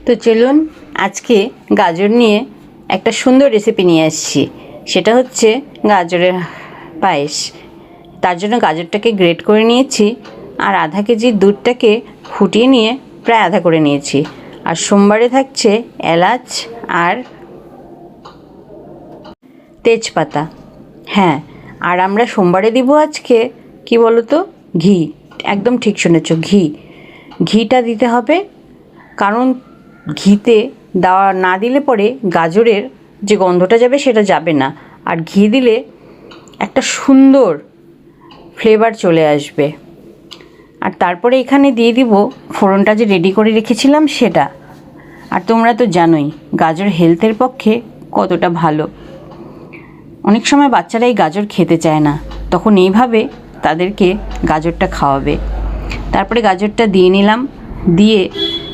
তো চলুন আজকে গাজর নিয়ে একটা সুন্দর রেসিপি নিয়ে আসছি। সেটা হচ্ছে গাজরের পায়েস। তার জন্য গাজরটাকে গ্রেট করে নিয়েছি আর আধা কেজি দুধটাকে ফুটিয়ে নিয়ে প্রায় আধা করে নিয়েছি। আর সোমবারে থাকছে এলাচ আর তেজপাতা। হ্যাঁ, আর আমরা সোমবারে দিব আজকে কি বলো তো, ঘি। একদম ঠিক শুনেছ, ঘিটা দিতে হবে। কারণ ঘিতে দেওয়া না দিলে পরে গাজরের যে গন্ধটা যাবে সেটা যাবে না, আর ঘি দিলে একটা সুন্দর ফ্লেভার চলে আসবে। আর তারপরে এখানে দিয়ে দিব ফোড়নটা যে রেডি করে রেখেছিলাম সেটা। আর তোমরা তো জানোই গাজর হেলথের পক্ষে কতটা ভালো। অনেক সময় বাচ্চারা এই গাজর খেতে চায় না, তখন এইভাবে তাদেরকে গাজরটা খাওয়াবে। তারপরে গাজরটা দিয়ে নিলাম, দিয়ে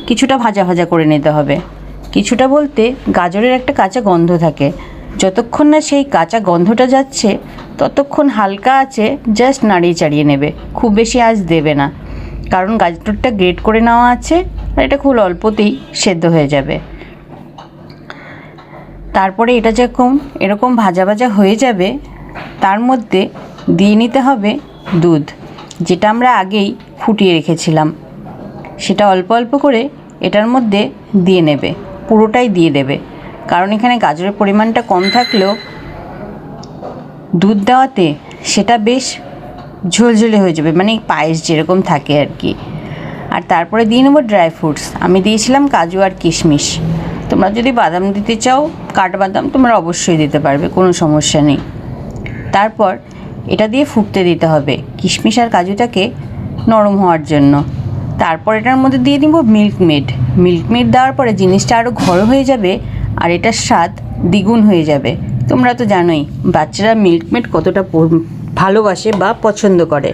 কিছুটা ভাজা ভাজা করে নিতে হবে। কিছুটা বলতে গাজরের একটা কাঁচা গন্ধ থাকে, যতক্ষণ না সেই কাঁচা গন্ধটা যাচ্ছে ততক্ষণ হালকা আছে জাস্ট নাড়িয়ে চাড়িয়ে নেবে, খুব বেশি আঁচ দেবে না। কারণ গাজরটা গ্রেট করে নেওয়া আছে আর এটা খুব অল্পতেই সেদ্ধ হয়ে যাবে। তারপরে এটা যখন এরকম ভাজা ভাজা হয়ে যাবে তার মধ্যে দিয়ে নিতে হবে দুধ, যেটা আমরা আগেই ফুটিয়ে রেখেছিলাম। সেটা অল্প অল্প করে এটার মধ্যে দিয়ে নেবে, পুরোটাই দিয়ে দেবে। কারণ এখানে গাজরের পরিমাণটা কম থাকলেও দুধ দেওয়াতে সেটা বেশ ঝোলঝোলে হয়ে যাবে, মানে পায়েস যেরকম থাকে আর কি। আর তারপরে দিয়ে নেবো ড্রাই ফ্রুটস। আমি দিয়েছিলাম কাজু আর কিশমিশ। তোমরা যদি বাদাম দিতে চাও, কাঠবাদাম, তোমরা অবশ্যই দিতে পারবে, কোনো সমস্যা নেই। তারপর এটা দিয়ে ফুটতে দিতে হবে কিশমিশ আর কাজুটাকে নরম হওয়ার জন্য। তারপর এটার মধ্যে দিয়ে দিব মিল্ক মেড দেওয়ার পরে জিনিসটা আরও ঘন হয়ে যাবে আর এটার স্বাদ দ্বিগুণ হয়ে যাবে। তোমরা তো জানোই বাচ্চারা মিল্ক মেড কতটা ভালোবাসে বা পছন্দ করে।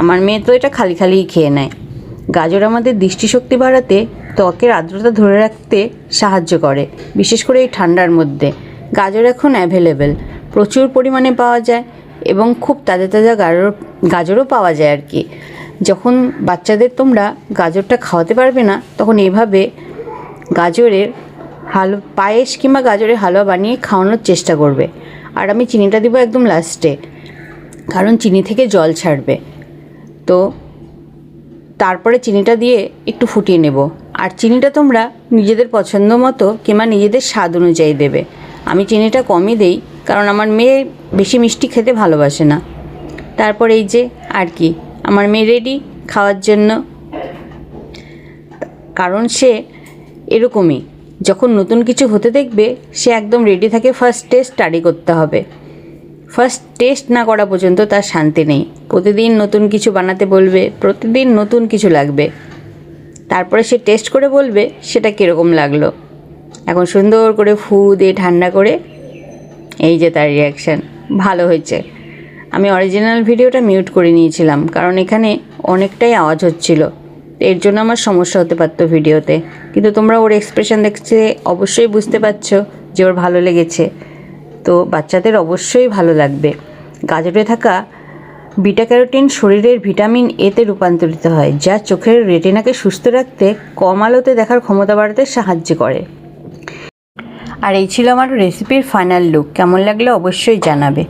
আমার মেয়ে তো এটা খালি খালিই খেয়ে নেয়। গাজর আমাদের দৃষ্টিশক্তি বাড়াতে, ত্বকের আর্দ্রতা ধরে রাখতে সাহায্য করে, বিশেষ করে এই ঠান্ডার মধ্যে। গাজর এখন অ্যাভেলেবেল, প্রচুর পরিমাণে পাওয়া যায় এবং খুব তাজা তাজা গাজরও পাওয়া যায় আর কি। যখন বাচ্চাদের তোমরা গাজরটা খাওয়াতে পারবে না, তখন এইভাবে গাজরের পায়েস কিংবা গাজরের হালুয়া বানিয়ে খাওয়ানোর চেষ্টা করবে। আর আমি চিনিটা দিব একদম লাস্টে, কারণ চিনি থেকে জল ছাড়বে। তো তারপরে চিনিটা দিয়ে একটু ফুটিয়ে নেব। আর চিনিটা তোমরা নিজেদের পছন্দ মতো কিংবা নিজেদের স্বাদ অনুযায়ী দেবে। আমি চিনিটা কমই দেই, কারণ আমার মেয়ে বেশি মিষ্টি খেতে ভালোবাসে না। তারপর এই যে আর কি, আমার মেয়ে রেডি খাওয়ার জন্য। কারণ সে এরকমই, যখন নতুন কিছু হতে দেখবে সে একদম রেডি থাকে ফার্স্ট টেস্ট স্টাডি করতে হবে। ফার্স্ট টেস্ট না করা পর্যন্ত তার শান্তি নেই। প্রতিদিন নতুন কিছু বানাতে বলবে, প্রতিদিন নতুন কিছু লাগবে। তারপরে সে টেস্ট করে বলবে সেটা কীরকম লাগলো। এখন সুন্দর করে ফু দিয়ে ঠান্ডা করে এই যে তার রিয়াকশান, ভালো হয়েছে। আমি অরিজিনাল ভিডিওটা মিউট করে নিয়েছিলাম, কারণ এখানে অনেকটাই আওয়াজ হচ্ছিল, এর জন্য আমার সমস্যা হতে পারতো ভিডিওতে। কিন্তু তোমরা ওর এক্সপ্রেশন দেখছে অবশ্যই বুঝতে পারছো যে ওর ভালো লেগেছে। তো বাচ্চাদের অবশ্যই ভালো লাগবে। গাজরে থাকা বিটা ক্যারোটিন শরীরের ভিটামিন এতে রূপান্তরিত হয়, যা চোখের রেটিনাকে সুস্থ রাখতে, কম আলোতে দেখার ক্ষমতা বাড়াতে সাহায্য করে। আর এই ছিল আমার রেসিপির ফাইনাল লুক। কেমন লাগলে অবশ্যই জানাবে।